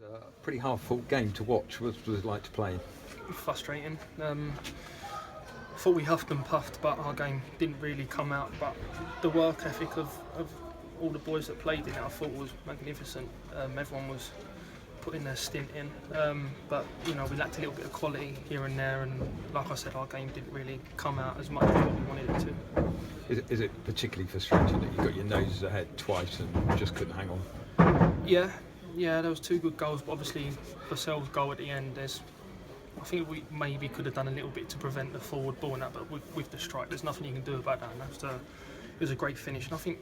A pretty hard-fought game to watch. What was it like to play? Frustrating. Thought we huffed and puffed, but our game didn't really come out. But the work ethic of all the boys that played in it, I thought was magnificent. Everyone was putting their stint in, but we lacked a little bit of quality here and there. And like I said, our game didn't really come out as much as what we wanted it to. Is it particularly frustrating that you got your noses ahead twice and just couldn't hang on? Yeah, there was two good goals, but obviously Pell's goal at the end, I think we maybe could have done a little bit to prevent the forward ball and that, but with the strike, there's nothing you can do about that. And it was a great finish, and I think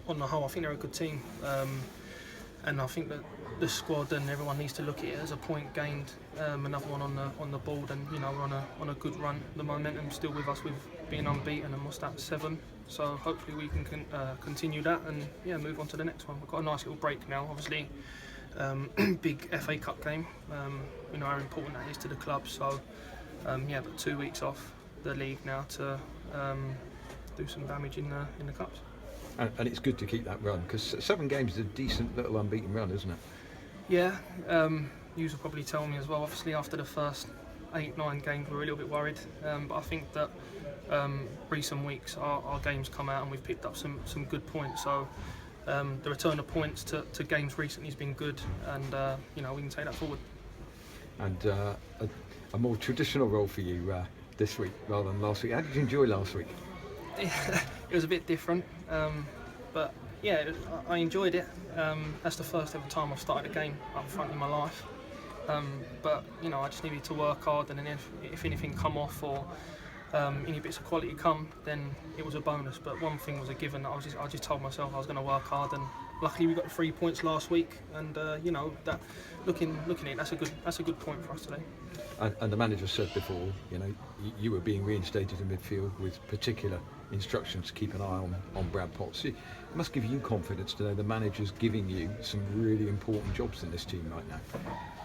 on the whole, I think they're a good team, and I think that the squad and everyone needs to look at it as a point gained, another one on the board, and we're on a good run. The momentum's still with us with being unbeaten, and what's that, 7? So hopefully we can continue that and move on to the next one. We've got a nice little break now, obviously. Big FA Cup game, how important that is to the club. So, but 2 weeks off the league now to do some damage in the cups. And it's good to keep that run, because 7 games is a decent little unbeaten run, isn't it? Yeah, you will probably tell me as well. Obviously, after the first 8-9 games, we were a little bit worried, but I think that recent weeks our games come out and we've picked up some good points. So. The return of points to games recently has been good, and we can take that forward. And a more traditional role for you this week rather than last week. How did you enjoy last week? It was a bit different, but I enjoyed it. That's the first ever time I've started a game up front in my life. But I just needed to work hard, and then if anything come off or any bits of quality come, then it was a bonus. But one thing was a given. I just told myself I was going to work hard, and luckily we got 3 points last week. And that looking at it, that's a good point for us today. And the manager said before, you were being reinstated in midfield with particular instructions to keep an eye on Brad Potts. It must give you confidence to know the manager's giving you some really important jobs in this team right now.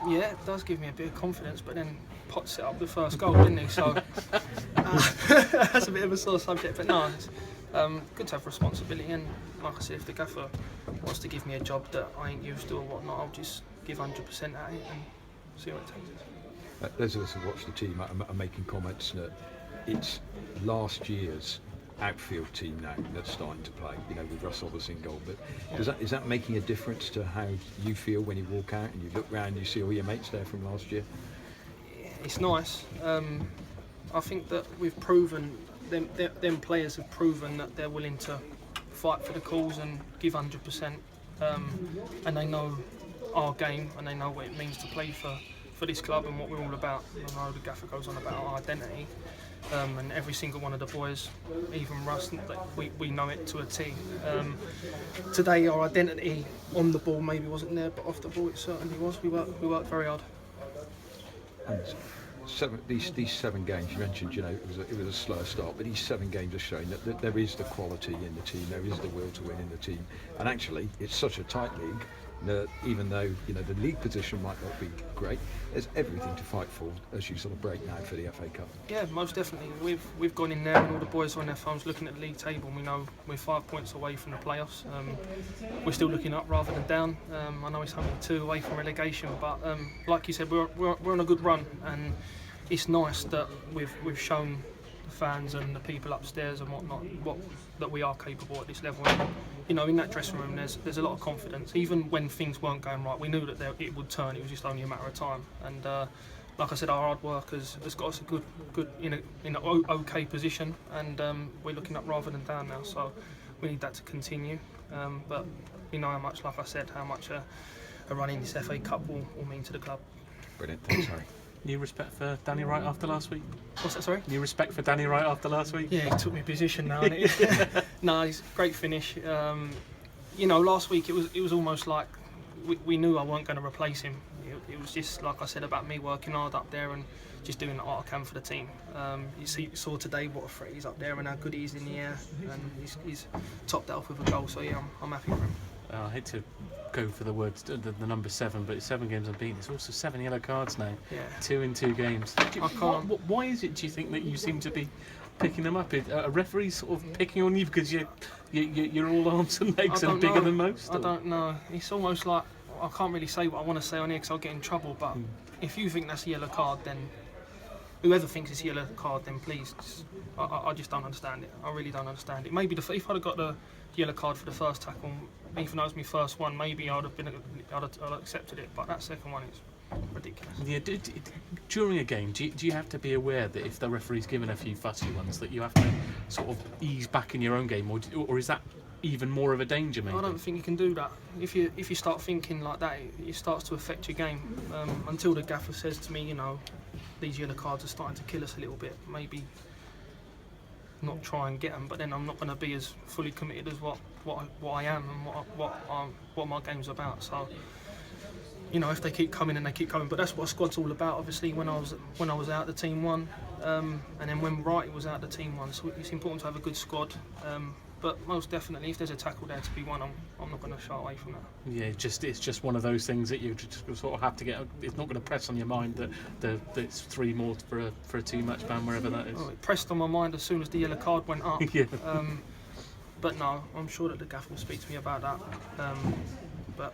Yeah, it does give me a bit of confidence, but then Potts set up the first goal, didn't he? So that's a bit of a sore subject, but no, it's good to have responsibility. And like I said, if the gaffer wants to give me a job that I ain't used to or whatnot, I'll just give 100% at it and see what it takes us. Those of us who watch the team are making comments that it's last year's outfield team now that's starting to play, with Russ obviously in goal. But is that making a difference to how you feel when you walk out and you look round and you see all your mates there from last year? It's nice. I think that we've proven, them players have proven that they're willing to fight for the cause and give 100%, and they know our game and they know what it means to play for this club and what we're all about. I know the gaffer goes on about our identity, and every single one of the boys, even Russ, we know it to a T. Today our identity on the ball maybe wasn't there, but off the ball it certainly was. We worked very hard. And these 7 games, you mentioned, it was a slow start, but these 7 games are showing that there is the quality in the team, there is the will to win in the team, and actually it's such a tight league that even though the league position might not be great, there's everything to fight for as you sort of break now for the FA Cup. Yeah, most definitely. We've gone in there and all the boys are on their phones looking at the league table, and we know we're 5 points away from the playoffs. We're still looking up rather than down. I know it's only 2 away from relegation, but like you said, we're on a good run, and it's nice that we've shown the fans and the people upstairs and whatnot that we are capable at this level. And, in that dressing room, there's a lot of confidence. Even when things weren't going right, we knew that it would turn. It was just only a matter of time. And like I said, our hard work has got us a good in an okay position, and we're looking up rather than down now. So we need that to continue. But we know how much, like I said, how much a run in this FA Cup will mean to the club. Brilliant. Thanks, Harry. New respect for Danny Wright after last week? What's that, sorry? New respect for Danny Wright after last week? Yeah, he took me position now. No, he's a great finish. Last week it was almost like we knew I weren't going to replace him. It was just, like I said, about me working hard up there and just doing what I can for the team. You saw today what a threat he's up there and how good he is in the air, and he's topped that off with a goal, so yeah, I'm happy for him. I hate to go for the words, the number 7, but it's 7 games unbeaten. It's also 7 yellow cards now. Yeah. 2 in 2 games. I can't. Why is it, do you think, that you seem to be picking them up? Are referees sort of picking on you because you're all arms and legs and bigger than most? I don't know. It's almost like I can't really say what I want to say on here because I'll get in trouble. But if you think that's a yellow card, then whoever thinks it's a yellow card, then please, I just don't understand it. I really don't understand it. Maybe if I'd have got the yellow card for the first tackle, even though it was my first one, maybe I'd have accepted it. But that second one is ridiculous. Yeah, during a game, do you have to be aware that if the referee's given a few fussy ones, that you have to sort of ease back in your own game, or is that even more of a danger, maybe? I don't think you can do that. If you start thinking like that, it starts to affect your game. Until the gaffer says to me, you know, these yellow cards are starting to kill us a little bit, maybe not try and get them, but then I'm not going to be as fully committed as what I am and what my game's about. So, you know, if they keep coming and they keep coming, but that's what a squad's all about. Obviously, when I was out, the team won, and then when Wright was out, the team won. So it's important to have a good squad. But most definitely, if there's a tackle there to be won, I'm not going to shy away from that. Yeah, it's just one of those things that you just sort of have to get. It's not going to press on your mind that it's 3 more for a too-much ban, wherever that is. Well, it pressed on my mind as soon as the yellow card went up. Yeah. But no, I'm sure that the gaffer will speak to me about that. But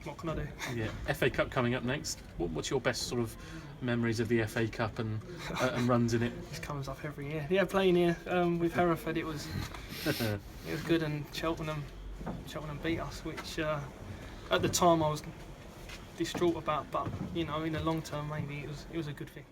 what can I do? Yeah, FA Cup coming up next. What's your best sort of memories of the FA Cup and runs in it? This comes up every year. Yeah, playing here with Hereford, it was good, and Cheltenham beat us, which at the time I was distraught about. But you know, in the long term, maybe it was a good thing.